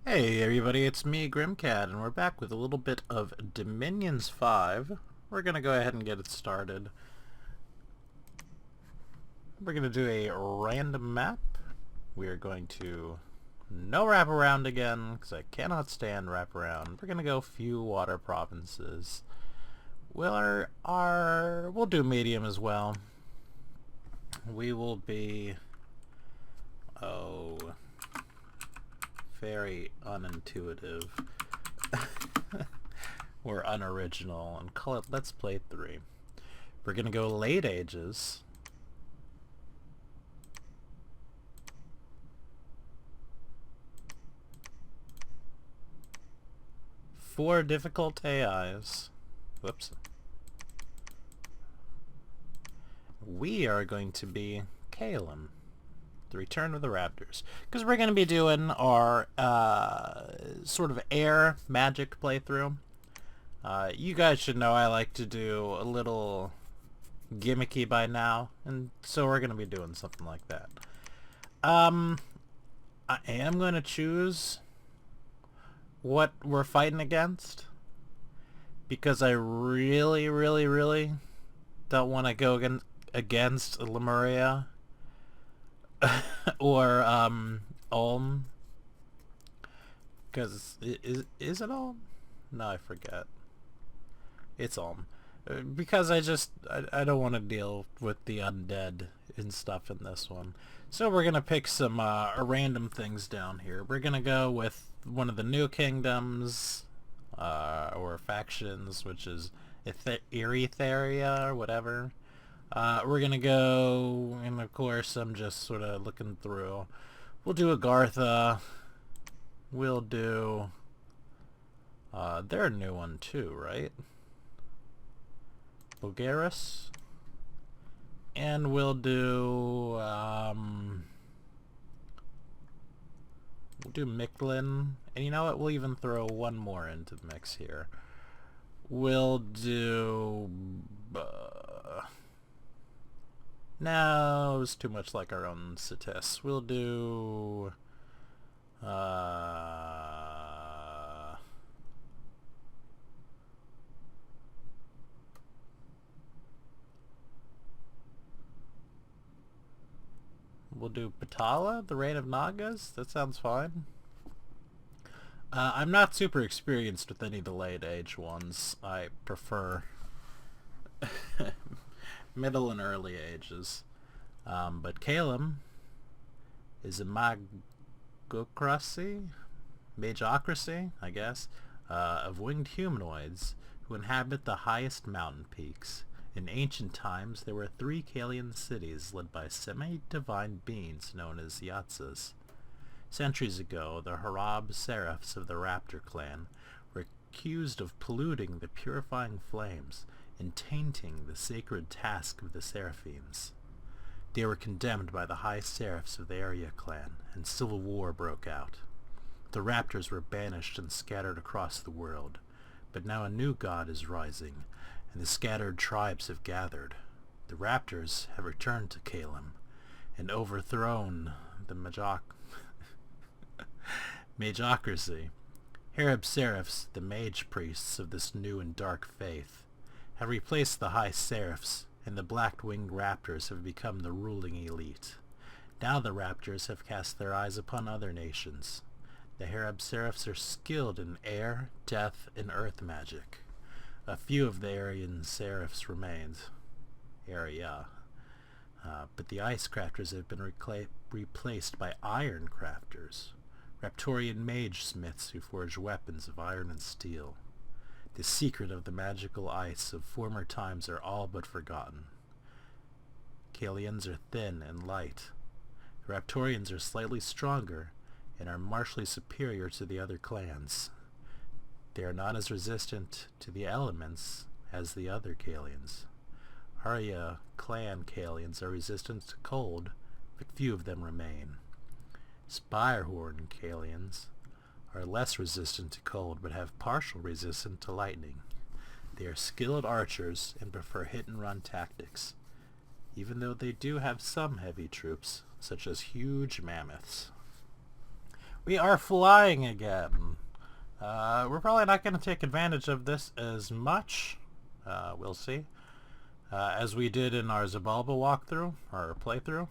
Hey everybody, it's me, Grimcat, and we're back with a little bit of Dominions 5. We're going to go ahead and get it started. We're going to do a random map. We are going to no wraparound again, because I cannot stand wraparound. We're going to go few water provinces. We'll do medium as well. We will be... very unintuitive. Or unoriginal, and call it Let's Play 3. We're gonna go late ages. Four difficult AIs. Whoops. We are going to be Caelum, the Return of the Raptors, because we're going to be doing our sort of air magic playthrough. You guys should know I like to do a little gimmicky by now, and so we're going to be doing something like that. I am going to choose what we're fighting against, because I really, really, really don't want to go against Lemuria or Ulm, because is it Ulm? No, I forget. It's Ulm. Because I don't want to deal with the undead and stuff in this one. So we're going to pick some random things down here. We're going to go with one of the new kingdoms, or factions, which is Erytheria or whatever. We're going to go, and of course I'm just sort of looking through. We'll do Agartha. We'll do... they're a new one too, right? Bulgaris. And we'll do Mictlin. And you know what? We'll even throw one more into the mix here. We'll do... no, it's too much like our own Cetis. We'll do... we'll do Patala, the Reign of Nagas. That sounds fine. I'm not super experienced with any of the late age ones. I prefer middle and early ages. But Caelum is a magocracy, I guess, of winged humanoids who inhabit the highest mountain peaks. In ancient times, there were 3 Caelian cities led by semi-divine beings known as Yatsas. Centuries ago, the Harab Seraphs of the Raptor clan were accused of polluting the purifying flames and tainting the sacred task of the Seraphims. They were condemned by the High Seraphs of the Arya clan, and civil war broke out. The Raptors were banished and scattered across the world, but now a new god is rising, and the scattered tribes have gathered. The Raptors have returned to Caelum and overthrown the magocracy. Harab Seraphs, the mage priests of this new and dark faith, have replaced the High Seraphs, and the black-winged raptors have become the ruling elite. Now the raptors have cast their eyes upon other nations. The Harab Seraphs are skilled in air, death, and earth magic. A few of the Aryan Seraphs remained. But the Ice Crafters have been replaced by Iron Crafters, Raptorian mage smiths who forge weapons of iron and steel. The secret of the magical ice of former times are all but forgotten. Caelians are thin and light. The Raptorians are slightly stronger and are martially superior to the other clans. They are not as resistant to the elements as the other Caelians. Arya clan Caelians are resistant to cold, but few of them remain. Spirehorn Caelians are less resistant to cold, but have partial resistance to lightning. They are skilled archers and prefer hit-and-run tactics, even though they do have some heavy troops, such as huge mammoths. We are flying again. We're probably not going to take advantage of this as much. We'll see. As we did in our Zabalba walkthrough, or playthrough.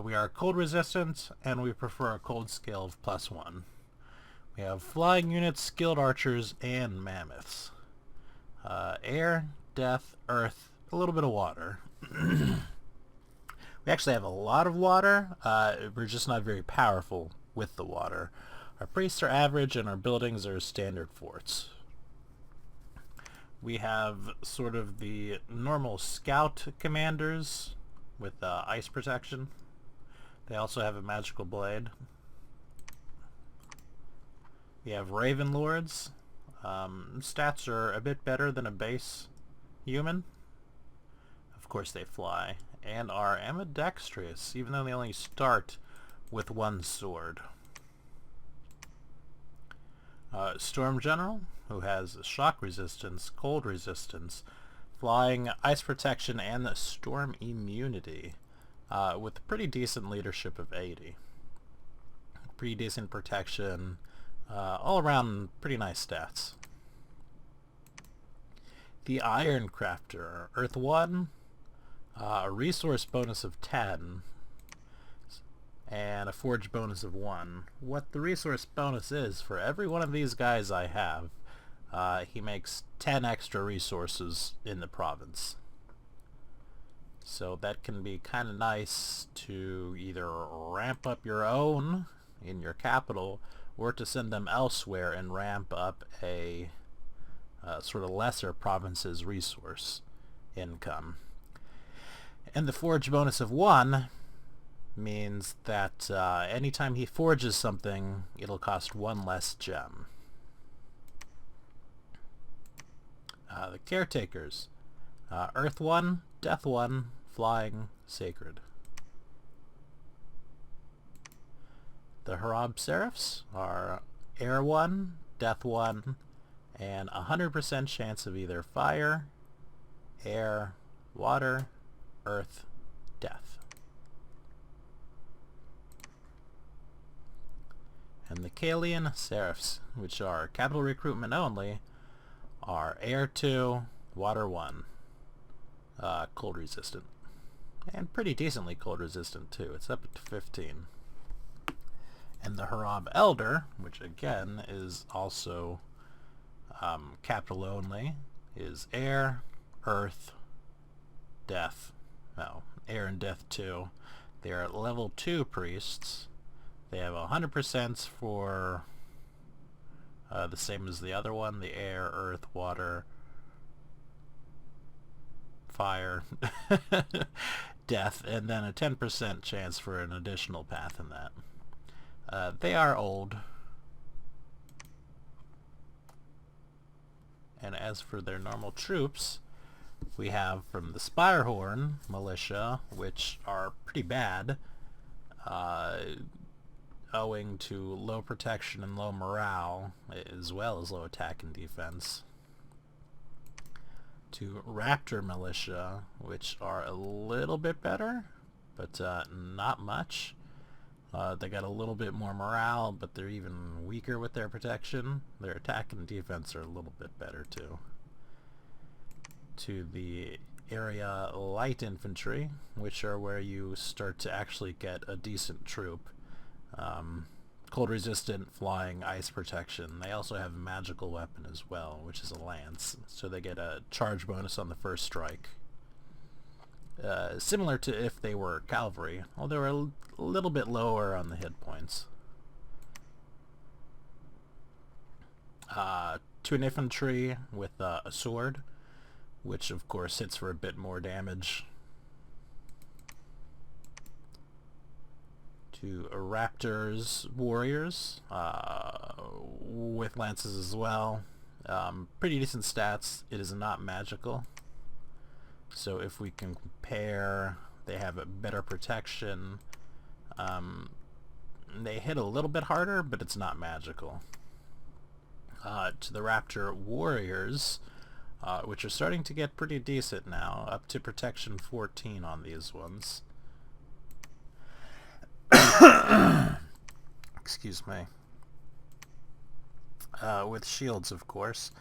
We are cold resistant, and we prefer a cold scale of +1. We have flying units, skilled archers, and mammoths. Air, death, earth, a little bit of water. We actually have a lot of water. We're just not very powerful with the water. Our priests are average, and our buildings are standard forts. We have sort of the normal scout commanders with ice protection. They also have a magical blade. We have Raven Lords. Stats are a bit better than a base human. Of course they fly. And are ambidextrous, even though they only start with one sword. Storm General, who has shock resistance, cold resistance, flying, ice protection, and storm immunity, with pretty decent leadership of 80. Pretty decent protection, all around pretty nice stats. The Iron Crafter, Earth 1, a resource bonus of 10, and a forge bonus of 1. What the resource bonus is, for every one of these guys I have, he makes 10 extra resources in the province. So that can be kind of nice to either ramp up your own in your capital, or to send them elsewhere and ramp up a sort of lesser province's resource income. And the forge bonus of 1 means that anytime he forges something, it'll cost 1 less gem. The Caretakers. Earth 1, Death 1, Flying, Sacred. The Harab Seraphs are Air 1, Death 1, and 100% chance of either fire, air, water, earth, death. And the Caelum Seraphs, which are capital recruitment only, are Air 2, Water 1, cold resistant. And pretty decently cold resistant too, it's up to 15. And the Harab Elder, which again is also capital only, is Air, Earth, Death. No, Air and Death 2. They are level 2 priests. They have 100% for the same as the other one, the air, earth, water, fire, death, and then a 10% chance for an additional path in that. They are old. And as for their normal troops, we have from the Spirehorn militia, which are pretty bad, owing to low protection and low morale, as well as low attack and defense. To Raptor militia, which are a little bit better, but not much. They got a little bit more morale, but they're even weaker with their protection. Their attack and defense are a little bit better too. To the area light infantry, which are where you start to actually get a decent troop. Cold resistant, flying, ice protection. They also have a magical weapon as well, which is a lance, so they get a charge bonus on the first strike. Similar to if they were cavalry, although they're a little bit lower on the hit points. To an infantry with a sword, which of course hits for a bit more damage. To Raptors warriors with lances as well. Pretty decent stats. It is not magical. So if we can compare, they have a better protection. They hit a little bit harder, but it's not magical. To the Raptor warriors, which are starting to get pretty decent now, up to protection 14 on these ones. excuse me, with shields, of course,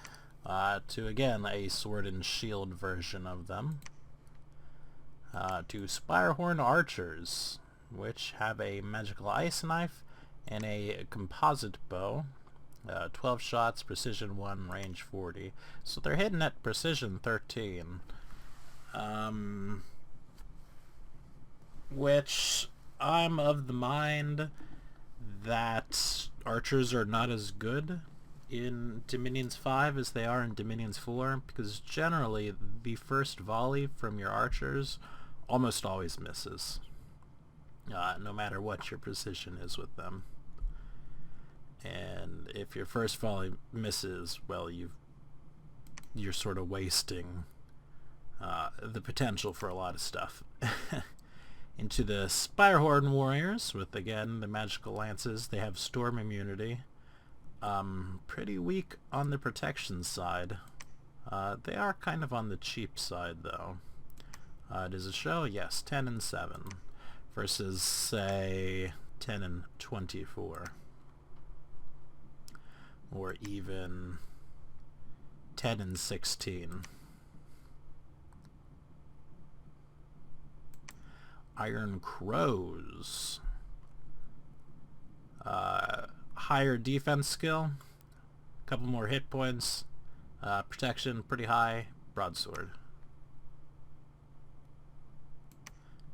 to, again, a sword and shield version of them, to Spirehorn Archers, which have a magical ice knife and a composite bow, 12 shots, precision 1, range 40. So they're hitting at precision 13. Which I'm of the mind that archers are not as good in Dominions 5 as they are in Dominions 4, because generally the first volley from your archers almost always misses, no matter what your precision is with them. And if your first volley misses, well, you're sort of wasting the potential for a lot of stuff. Into the Spirehorn Warriors, with, again, the magical lances. They have storm immunity. Pretty weak on the protection side. They are kind of on the cheap side, though. Does it show? Yes, 10 and 7 versus, say, 10 and 24. Or even 10 and 16. Iron Crows. Higher defense skill. A couple more hit points. Protection pretty high. Broadsword.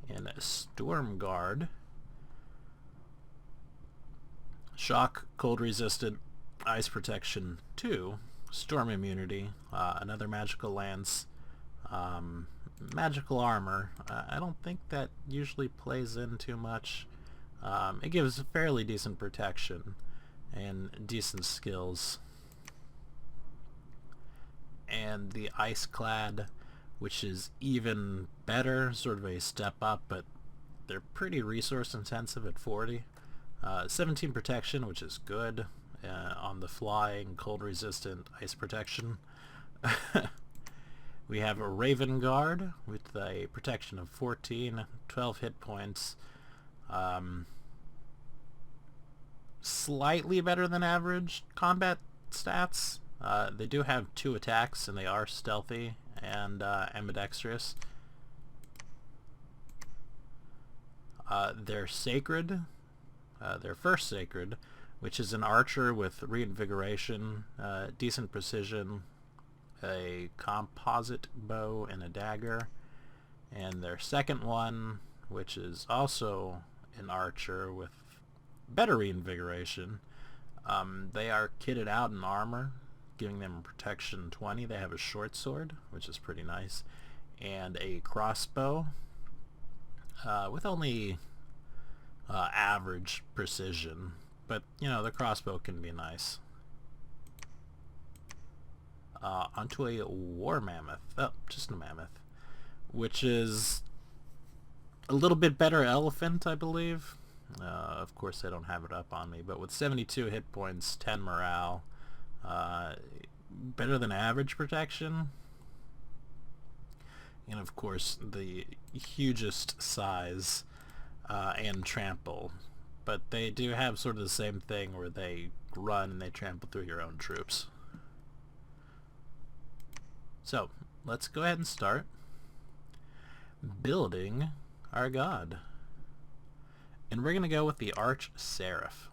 And a Storm Guard. Shock, cold resistant, ice protection 2. Storm immunity. Another magical lance. Magical armor. I don't think that usually plays in too much. It gives fairly decent protection and decent skills. And the Ice Clad, which is even better, sort of a step up, but they're pretty resource intensive at 40. 17 protection, which is good on the flying, cold resistant, ice protection. We have a Raven Guard with a protection of 14, 12 hit points. Slightly better than average combat stats. They do have 2 attacks, and they are stealthy and ambidextrous. They're Sacred. They're first Sacred, which is an archer with reinvigoration, decent precision, a composite bow and a dagger. And their second one, which is also an archer with better reinvigoration, they are kitted out in armor, giving them protection 20. They have a short sword, which is pretty nice, and a crossbow with only average precision, but you know, the crossbow can be nice. Onto a War Mammoth. Oh, just a Mammoth. Which is a little bit better elephant, I believe. Of course, I don't have it up on me, but with 72 hit points, 10 morale, better than average protection, and of course the hugest size and trample. But they do have sort of the same thing where they run and they trample through your own troops. So, let's go ahead and start building our god. And we're going to go with the Arch Seraph.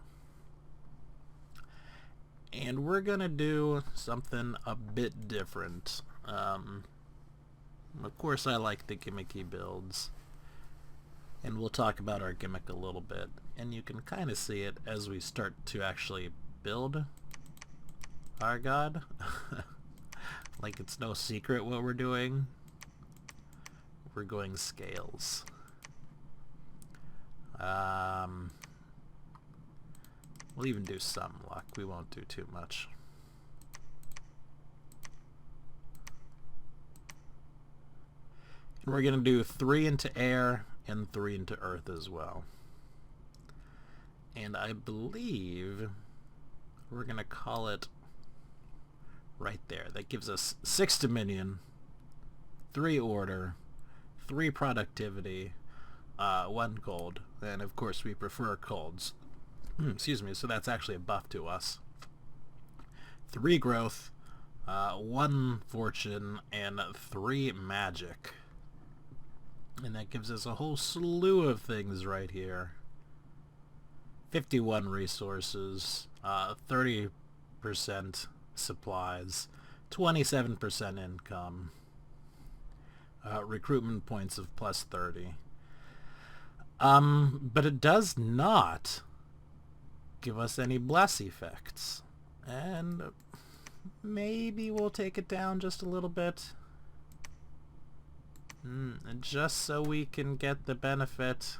And we're going to do something a bit different. Of course, I like the gimmicky builds. And we'll talk about our gimmick a little bit. And you can kind of see it as we start to actually build our god. Like it's no secret what we're doing. We're going scales. We'll even do some luck. We won't do too much. And we're going to do 3 into air and 3 into earth as well. And I believe we're going to call it right there. That gives us 6 dominion, 3 order, 3 productivity, 1 gold, and of course we prefer golds. Excuse me, so that's actually a buff to us. 3 growth, 1 fortune, and 3 magic. And that gives us a whole slew of things right here. 51 resources, 30% supplies, 27% income, recruitment points of plus 30. But it does not give us any bless effects. And maybe we'll take it down just a little bit. Just so we can get the benefit.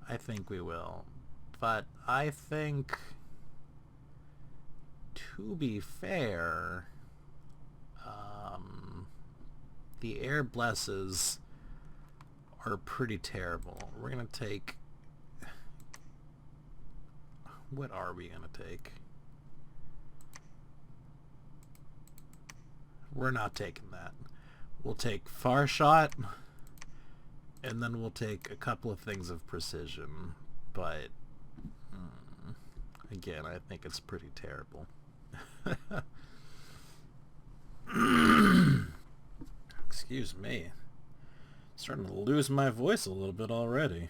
I think we will. But I think, to be fair, the air blesses are pretty terrible. We're going to take... What are we going to take? We're not taking that. We'll take Far Shot, and then we'll take a couple of things of precision. But, again, I think it's pretty terrible. Excuse me. Starting to lose my voice a little bit already.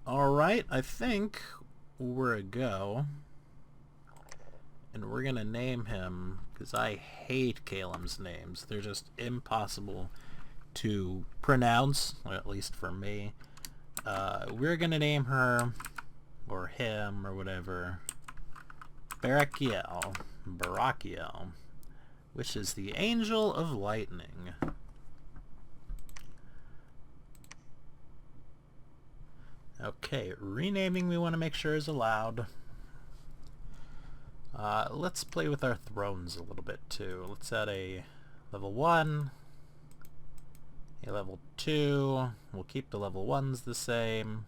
Alright, I think we're a go. And we're gonna name him, because I hate Caelum's names. They're just impossible to pronounce, or at least for me. We're gonna name her, or him, or whatever, Barakiel, which is the Angel of Lightning. Okay, renaming we want to make sure is allowed. Let's play with our thrones a little bit too. Let's add a level 1, a level 2. We'll keep the level 1s the same.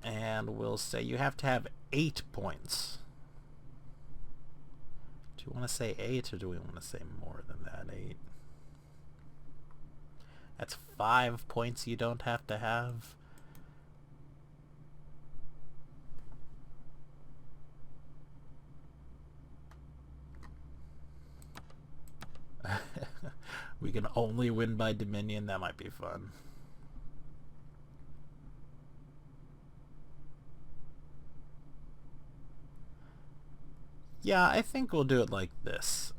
And we'll say you have to have 8 points. Do you want to say 8 or do we want to say more than that? 8. That's 5 points you don't have to have. We can only win by Dominion. That might be fun. Yeah, I think we'll do it like this.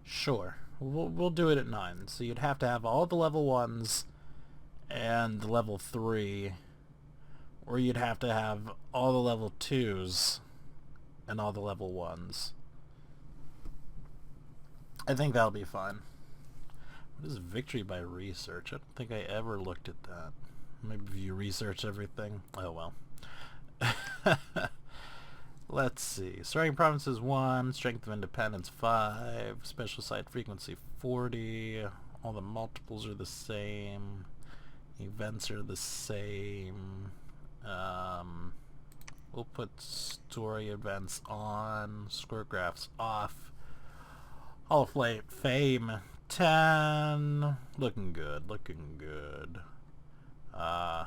Sure. We'll do it at 9. So you'd have to have all the level 1s and the level 3, or you'd have to have all the level 2s and all the level 1s. I think that'll be fine. What is victory by research? I don't think I ever looked at that. Maybe if you research everything. Oh well. Let's see. Starting provinces 1, strength of independence 5, special site frequency 40, all the multiples are the same, events are the same. We'll put story events on, score graphs off. Hall of Fame 10, looking good, looking good. Oh.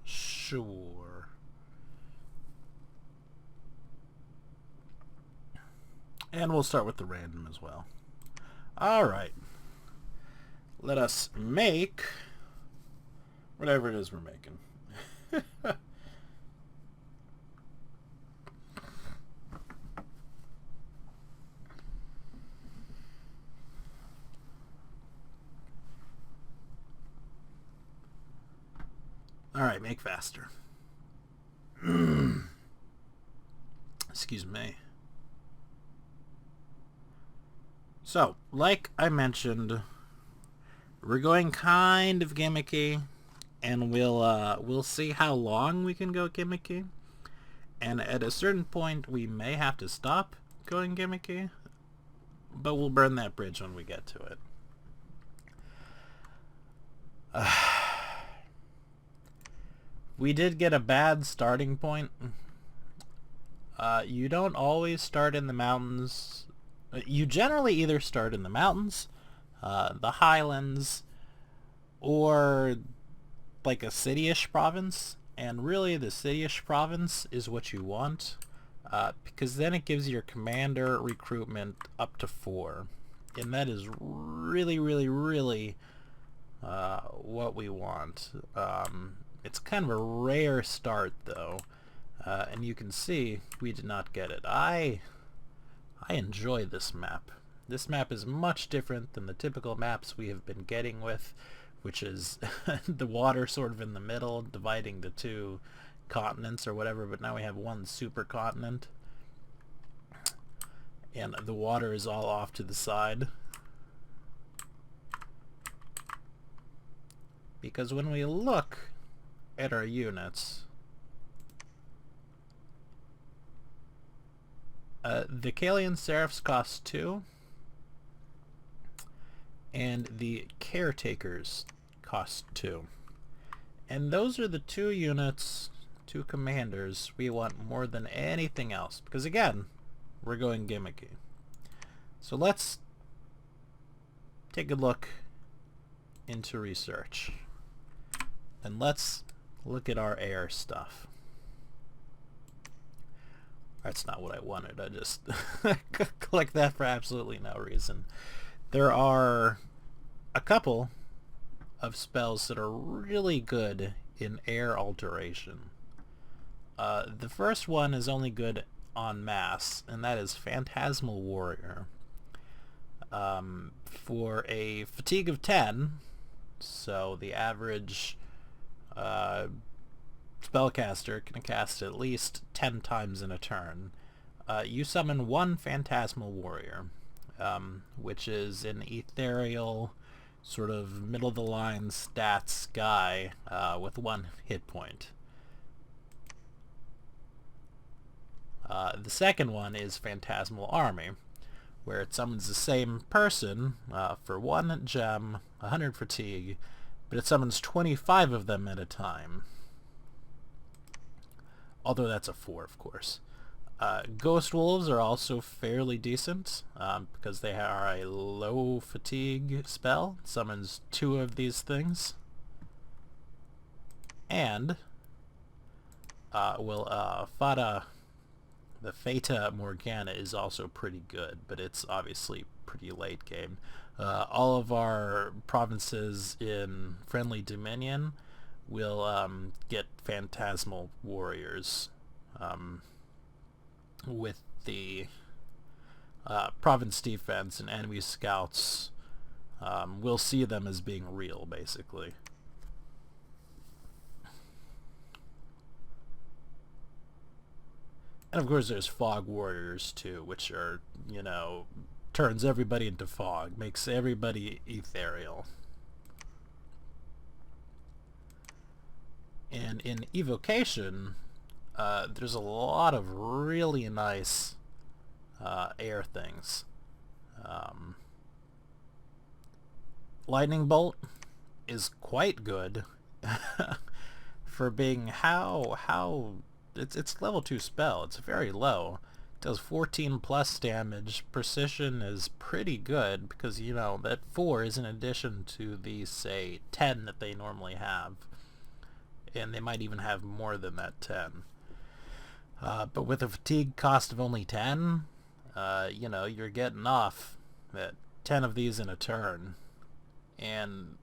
Sure. And we'll start with the random as well. Alright. Let us make whatever it is we're making. Alright, make faster. Excuse me. So, like I mentioned, we're going kind of gimmicky, and we'll see how long we can go gimmicky. And at a certain point, we may have to stop going gimmicky, but we'll burn that bridge when we get to it. We did get a bad starting point. You don't always start in the mountains. You generally either start in the mountains, the highlands, or like a city-ish province. And really the city-ish province is what you want, because then it gives your commander recruitment up to 4. And that is really, really, really what we want. It's kind of a rare start though, and you can see we did not get it. I enjoy this map. This map is much different than the typical maps we have been getting with, which is the water sort of in the middle, dividing the 2 continents or whatever, but now we have one supercontinent. And the water is all off to the side. Because when we look at our units, the Caelum Seraphs cost 2, and the Caretakers cost 2. And those are the 2 units, 2 commanders we want more than anything else, because again, we're going gimmicky. So let's take a look into research, and let's look at our air stuff. That's not what I wanted. I just clicked that for absolutely no reason. There are a couple of spells that are really good in air alteration. The first one is only good en masse, and that is Phantasmal Warrior. For a fatigue of 10, so the average spellcaster can cast at least 10 times in a turn. You summon 1 Phantasmal Warrior, which is an ethereal, sort of middle-of-the-line stats guy with 1 hit point. The second one is Phantasmal Army, where it summons the same person for 1 gem, 100 fatigue, but it summons 25 of them at a time. Although that's a 4, of course. Ghost Wolves are also fairly decent, because they are a low fatigue spell. It summons 2 of these things. And the Fata Morgana is also pretty good, but it's obviously pretty late game. All of our provinces in Friendly Dominion will get Phantasmal Warriors with the province defense, and enemy scouts will see them as being real, basically. And of course there's Fog Warriors too, which are, you know, turns everybody into fog, makes everybody ethereal. And in Evocation, there's a lot of really nice air things. Lightning Bolt is quite good for being it's level 2 spell. It's very low. It does 14 plus damage. Precision is pretty good because, you know, that 4 is in addition to the, say, 10 that they normally have. And they might even have more than that 10. But with a fatigue cost of only 10, you know, you're getting off at 10 of these in a turn. And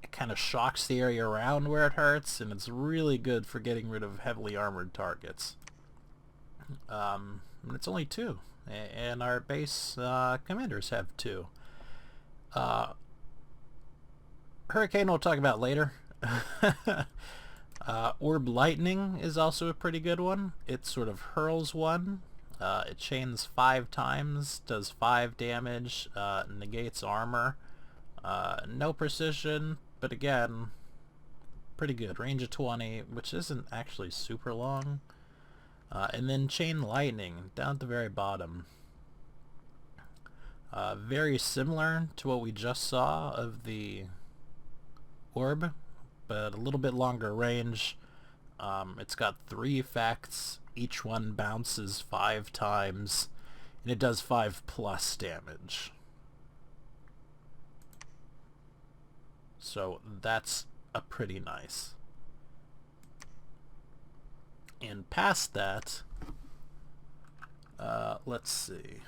it kind of shocks the area around where it hurts, and it's really good for getting rid of heavily armored targets. And it's only 2, and our base commanders have 2. Hurricane we'll talk about later. Orb Lightning is also a pretty good one. It sort of hurls 1. It chains 5 times, does 5 damage, negates armor. No precision, but again, pretty good. Range of 20, which isn't actually super long. And then Chain Lightning, down at the very bottom. Very similar to what we just saw of the orb, but a little bit longer range. It's got 3 effects. Each one bounces 5 times, and it does 5+ damage. So that's a pretty nice. And past that, let's see.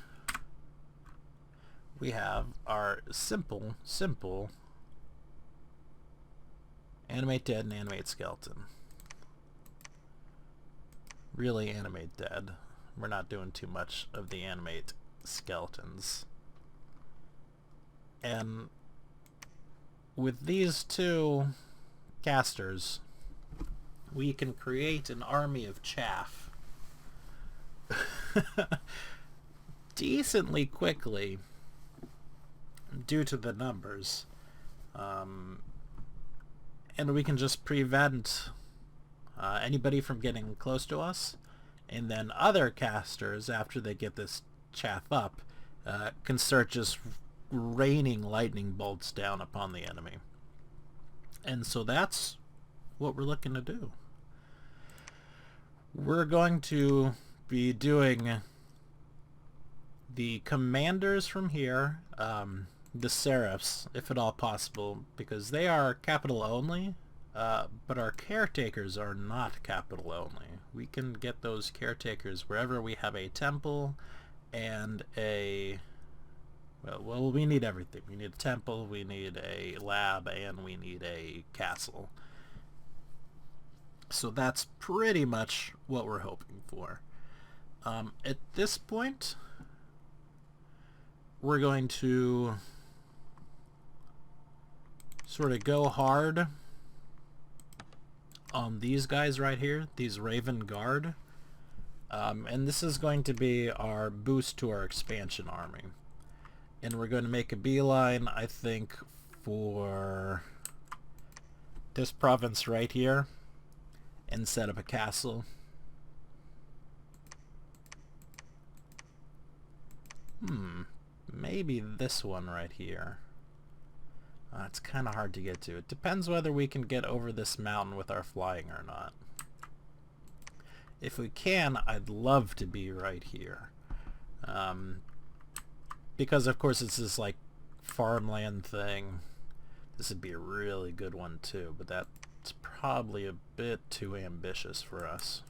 We have our simple animate dead and animate skeleton. Really animate dead. We're not doing too much of the animate skeletons. And with these 2 casters, we can create an army of chaff decently quickly due to the numbers. And we can just prevent anybody from getting close to us, and then other casters, after they get this chaff up, can start just raining lightning bolts down upon the enemy. And so that's what we're looking to do. We're going to be doing the commanders from here, the Seraphs, if at all possible, because they are capital only, but our caretakers are not capital only. We can get those caretakers wherever we have a temple and a... Well, we need everything. We need a temple, we need a lab, and we need a castle. So that's pretty much what we're hoping for. At this point, we're going to sort of go hard on these guys right here, these Raven Guard. And this is going to be our boost to our expansion army. And we're going to make a beeline, I think, for this province right here and set up a castle. Maybe this one right here. It's kind of hard to get to. It depends whether we can get over this mountain with our flying or not. If we can, I'd love to be right here. Because of course it's this like farmland thing. This would be a really good one too, but that's probably a bit too ambitious for us.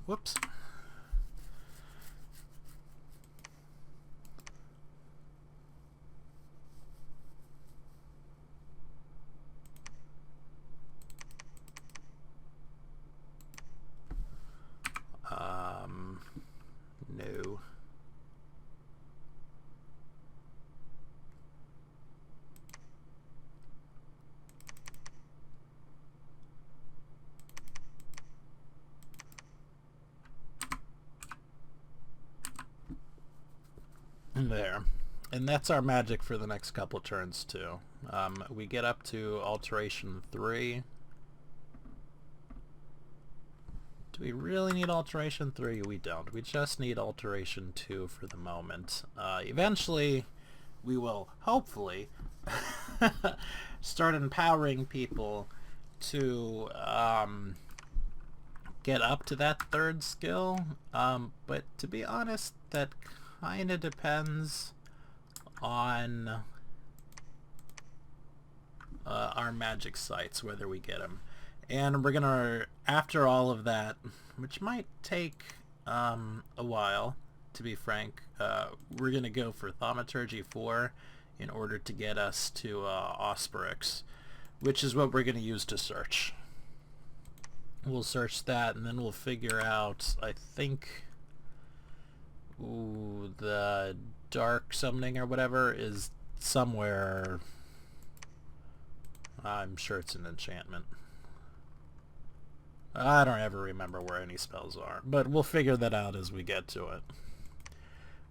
Whoops. No. There. And that's our magic for the next couple turns too. We get up to alteration 3. Do we really need alteration 3? We don't. We just need alteration 2 for the moment. Eventually, we will hopefully start empowering people to get up to that 3rd skill. But to be honest, that kind of depends on our magic sites, whether we get them. And we're gonna, after all of that, which might take a while, to be frank, we're gonna go for Thaumaturgy 4 in order to get us to Osperix, which is what we're gonna use to search. We'll search that, and then we'll figure out, I think, the dark summoning or whatever is somewhere. I'm sure it's an enchantment. I don't ever remember where any spells are, but we'll figure that out as we get to it.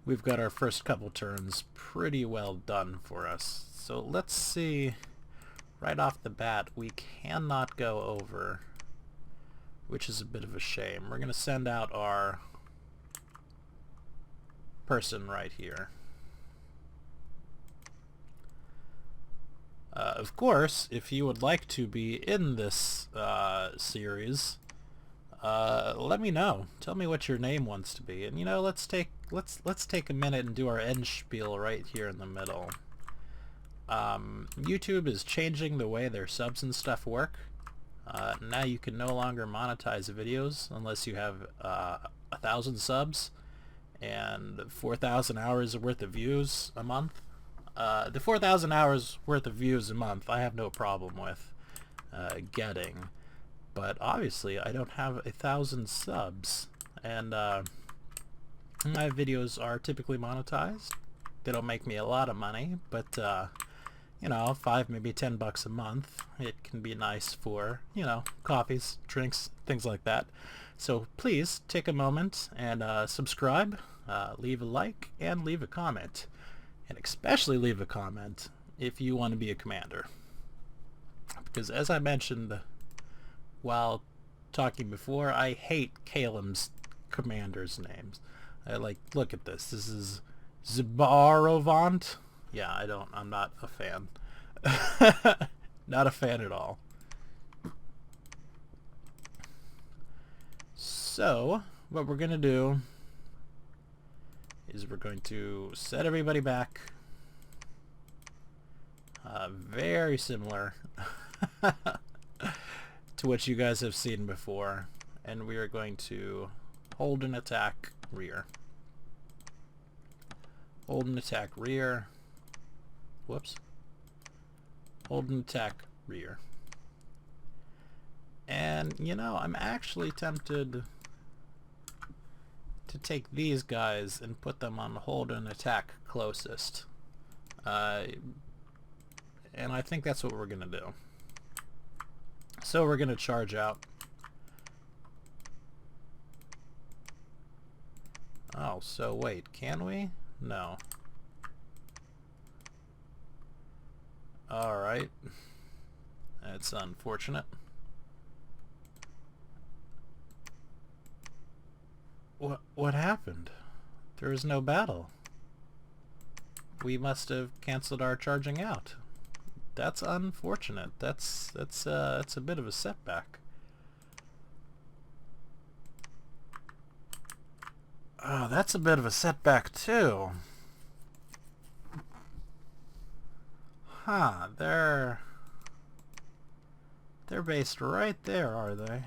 we've got our first couple turns pretty well done for us. So let's see, right off the bat, we cannot go over, which is a bit of a shame. We're going to send out our person right here. Of course, if you would like to be in this series, let me know. Tell me what your name wants to be, and you know, let's take a minute and do our end spiel right here in the middle. YouTube is changing the way their subs and stuff work. Now you can no longer monetize videos unless you have 1,000 subs and 4,000 hours worth of views a month. The 4,000 hours worth of views a month I have no problem with getting, but obviously I don't have 1,000 subs, and my videos are typically monetized. They don't make me a lot of money, but you know, 5, maybe $10 a month. It can be nice for, you know, coffees, drinks, things like that. So please take a moment and subscribe, leave a like, and leave a comment. And especially leave a comment if you want to be a commander. Because as I mentioned while talking before, I hate Caelum's commanders' names. Look at this. This is Zbarovant. Yeah, I'm not a fan. Not a fan at all. So, what we're going to do is we're going to set everybody back. Very similar to what you guys have seen before. And we are going to hold an attack rear. Hold an attack rear. Whoops. Hold an attack rear. And, you know, I'm actually tempted to take these guys and put them on hold and attack closest. And I think that's what we're going to do. So we're going to charge out. Oh, so wait, can we? No. Alright. That's unfortunate. What happened? There is no battle. We must have canceled our charging out. That's unfortunate. That's a bit of a setback. Oh, that's a bit of a setback too. Huh, they're based right there, are they?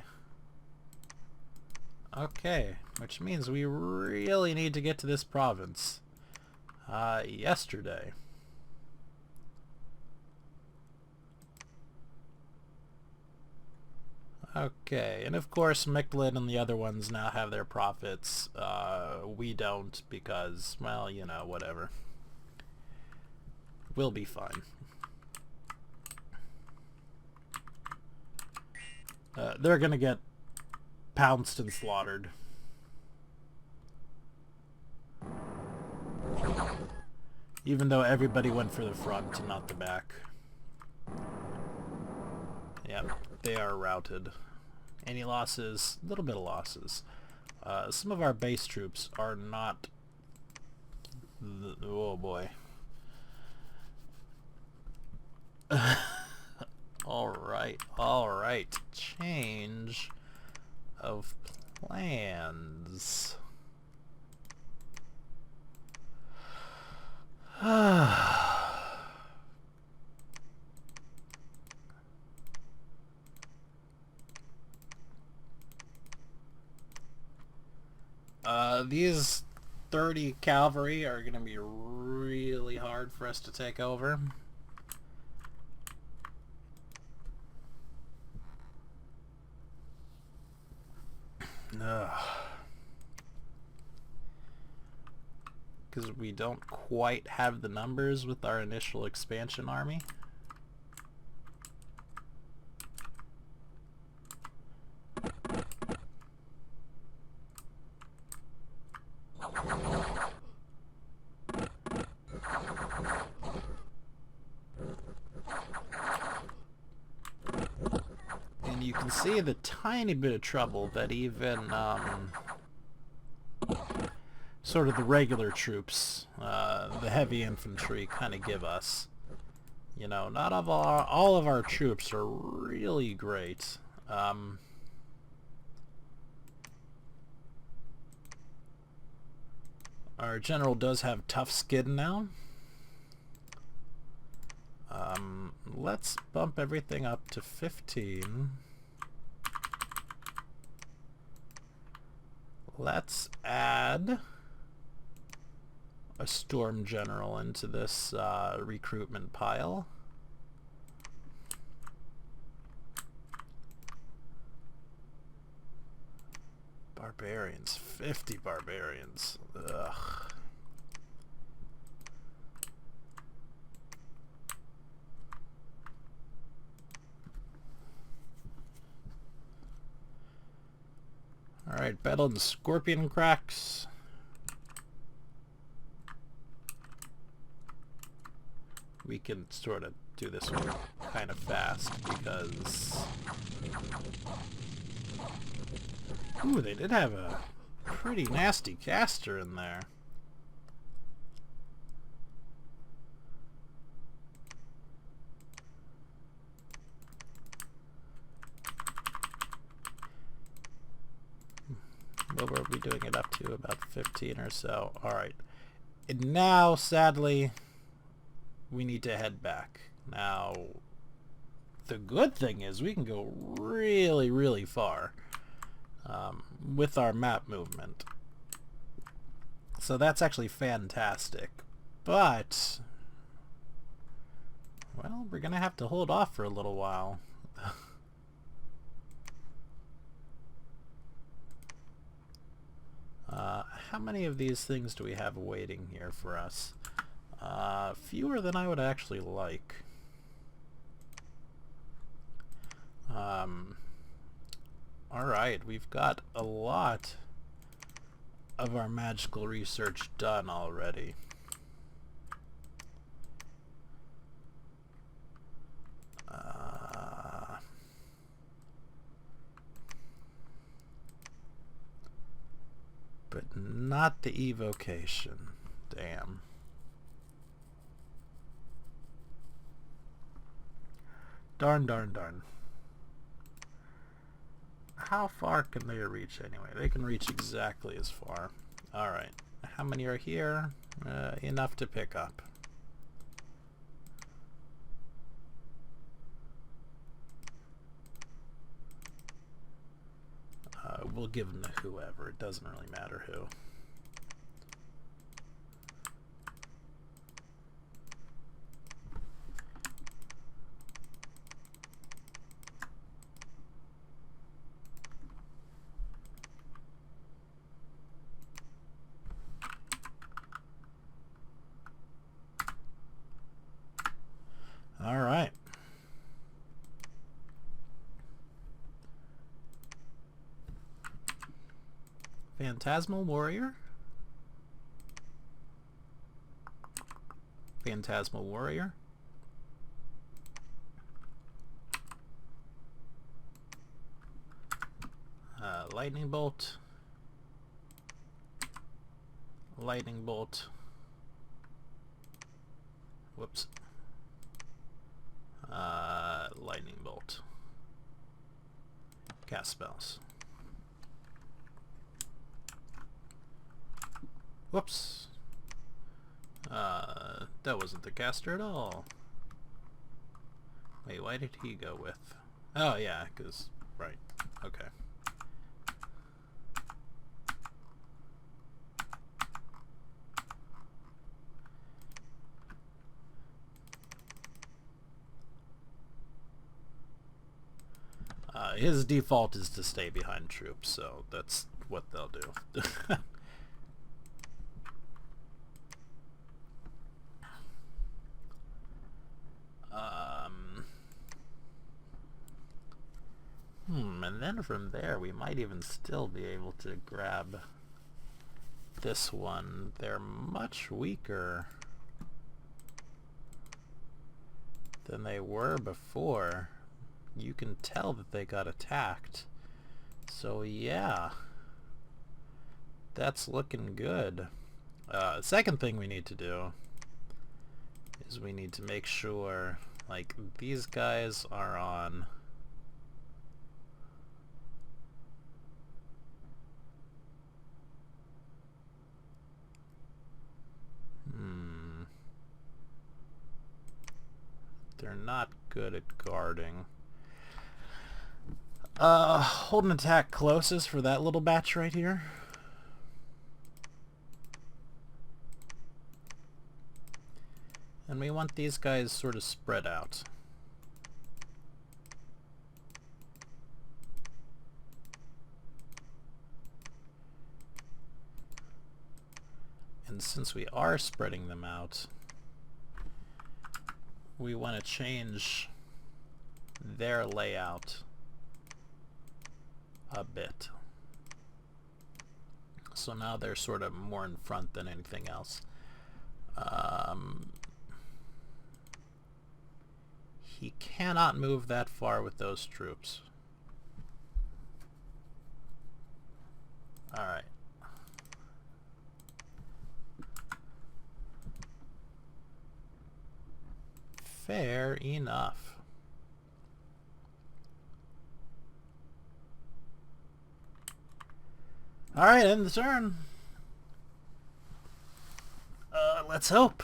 Okay, which means we really need to get to this province yesterday. Okay, and of course Mictlan and the other ones now have their profits. We don't because, well, you know, whatever. We'll be fine. They're gonna get pounced and slaughtered. Even though everybody went for the front and not the back. Yep, they are routed. Any losses? A little bit of losses. Some of our base troops are not... Oh boy. Alright. Change of plans. These 30 cavalry are going to be really hard for us to take over. Because we don't quite have the numbers with our initial expansion army. can see the tiny bit of trouble that even sort of the regular troops, the heavy infantry, kind of give us. You know, not all of our troops are really great. Our general does have tough skin now. Let's bump everything up to 15. Let's add a storm general into this recruitment pile. Barbarians, 50 barbarians. Ugh. Alright, battle in the scorpion cracks. We can sort of do this one kind of fast because... Ooh, they did have a pretty nasty caster in there. What were we doing it up to? About 15 or so. Alright. And now, sadly, we need to head back. Now, the good thing is we can go really, really far with our map movement. So that's actually fantastic. But, well, we're going to have to hold off for a little while. How many of these things do we have waiting here for us? Fewer than I would actually like. Alright, we've got a lot of our magical research done already. But not the evocation. Damn. Darn, darn, darn. How far can they reach anyway? They can reach exactly as far. Alright. How many are here? Enough to pick up. We'll give them to whoever. It doesn't really matter who. All right. Phantasmal Warrior. Phantasmal Warrior. Lightning Bolt. Lightning Bolt. Whoops. Lightning Bolt. Cast spells. Whoops. That wasn't the caster at all. Wait, why did he go with... Oh, yeah, because... Right. Okay. His default is to stay behind troops, so that's what they'll do. And then from there we might even still be able to grab this one. They're much weaker than they were before. you can tell that they got attacked. So yeah, that's looking good. Second thing we need to do is we need to make sure, like, these guys are on... They're not good at guarding. Hold an attack closest for that little batch right here. And we want these guys sort of spread out. And since we are spreading them out, we want to change their layout a bit. So now they're sort of more in front than anything else. He cannot move that far with those troops. Alright. Fair enough. Alright, end the turn. Let's hope.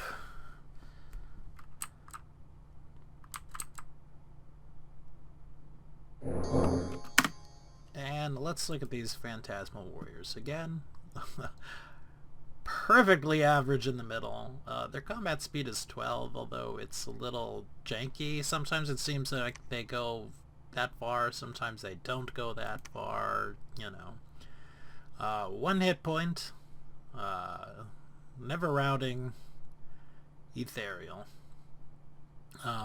And let's look at these Phantasmal Warriors again. Perfectly average in the middle. Their combat speed is 12, although it's a little janky. Sometimes it seems like they go that far, sometimes they don't go that far, you know. 1 hit point, never routing, ethereal.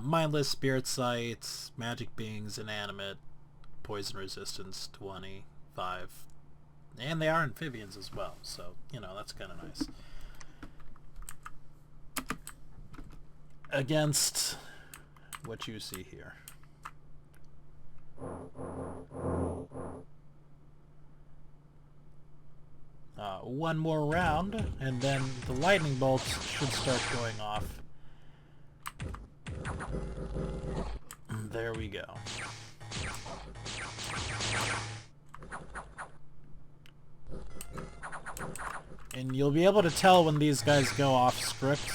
Mindless, spirit sight, magic beings, inanimate, poison resistance 25. And they are amphibians as well, so, you know, that's kind of nice. Against what you see here. One more round, and then the lightning bolts should start going off. There we go. And you'll be able to tell when these guys go off script,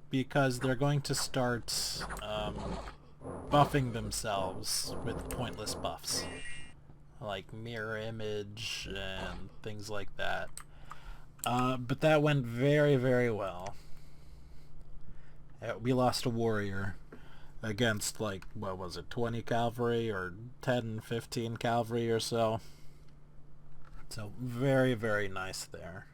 because they're going to start buffing themselves with pointless buffs, like mirror image and things like that. But that went very, very well. We lost a warrior against, like, what was it, 20 cavalry or 10, 15 cavalry or so. So very, very nice there.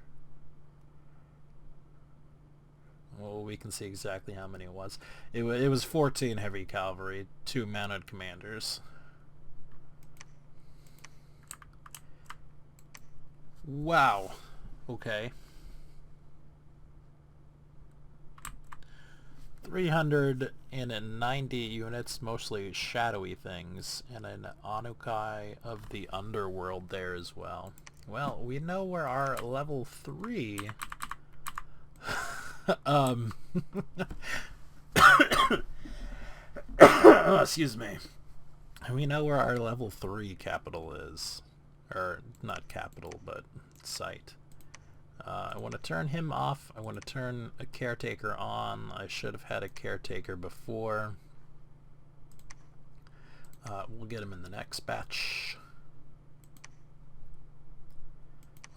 Well, we can see exactly how many it was. It was 14 heavy cavalry, 2 mounted commanders. Wow. Okay. 390 units, mostly shadowy things, and an Anukai of the underworld there as well. Well, we know where our level 3 excuse me. We know where our level 3 capital is. Or, not capital, but site. I want to turn him off. I want to turn a caretaker on. I should have had a caretaker before. We'll get him in the next batch.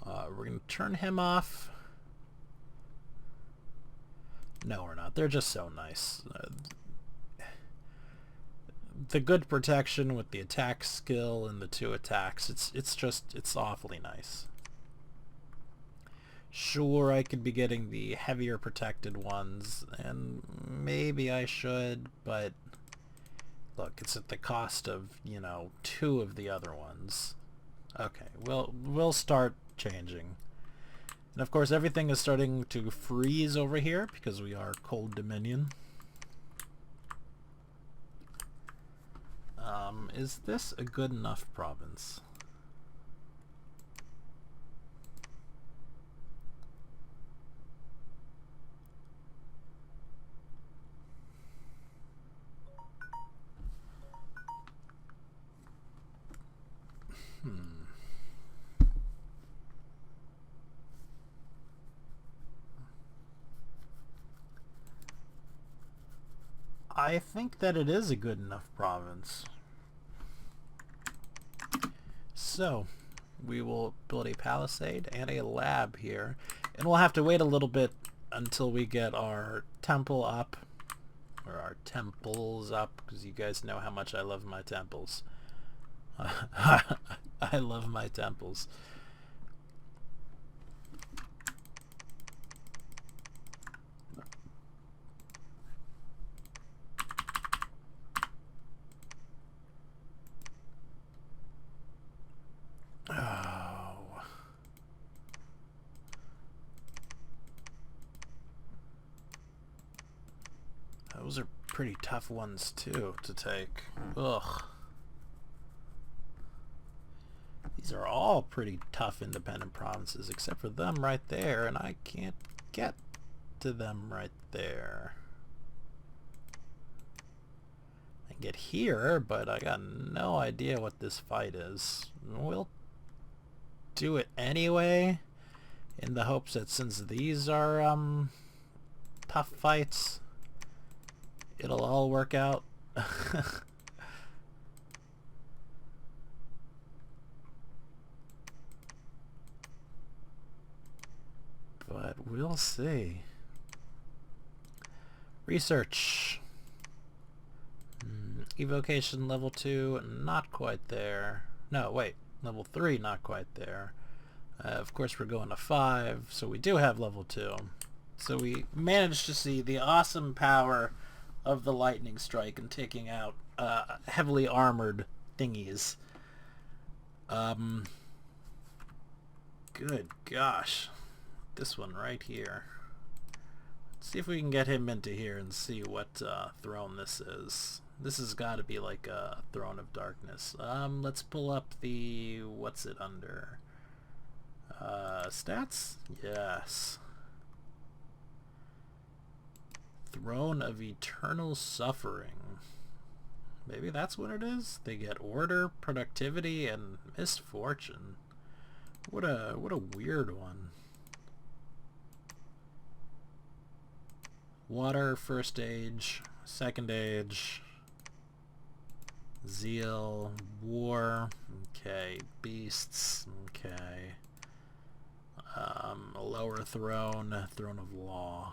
We're going to turn him off. No, we're not. They're just so nice. The good protection with the attack skill and the 2 attacks, it's awfully nice. Sure, I could be getting the heavier protected ones, and maybe I should, but look, it's at the cost of, you know, 2 of the other ones. Okay, we'll start changing. And of course everything is starting to freeze over here because we are Cold Dominion. Is this a good enough province? I think that it is a good enough province. So, we will build a palisade and a lab here. And we'll have to wait a little bit until we get our temple up. Or our temples up, because you guys know how much I love my temples. I love my temples. Those are pretty tough ones too to take. Ugh. These are all pretty tough independent provinces except for them right there, and I can't get to them right there. I can get here, but I got no idea what this fight is. We'll do it anyway in the hopes that since these are tough fights, it'll all work out. But we'll see. Research. Evocation level 2, not quite there. No, wait. Level 3, not quite there. Of course, we're going to 5, so we do have level 2. So we managed to see the awesome power of the lightning strike and taking out heavily armored thingies. Good gosh. This one right here. Let's see if we can get him into here and see what throne this is. This has got to be like a throne of darkness. Let's pull up the... what's it under? Stats? Yes. Throne of Eternal Suffering. Maybe that's what it is? They get order, productivity, and misfortune. What a weird one. Water, first age, second age, zeal, war, okay, beasts, okay, a lower throne, throne of law.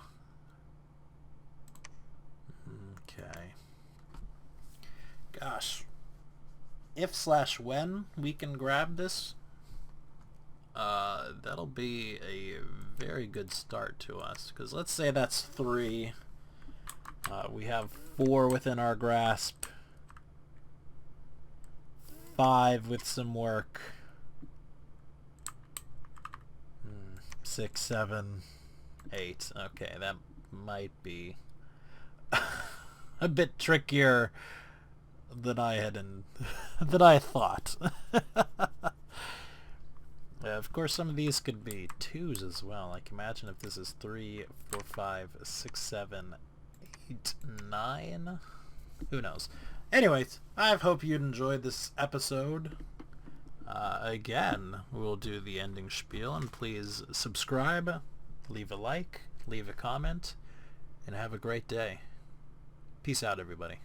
Okay. Gosh. If/when we can grab this, that'll be a very good start to us. Because let's say that's 3. We have 4 within our grasp. 5 with some work. 6, 7, 8. Okay, that might be a bit trickier than I had than I thought. Of course, some of these could be 2s as well. Like, imagine if this is 3, 4, 5, 6, 7, 8, 9. Who knows? Anyways, I hope you enjoyed this episode. Again, we'll do the ending spiel, and please subscribe, leave a like, leave a comment, and have a great day. Peace out, everybody.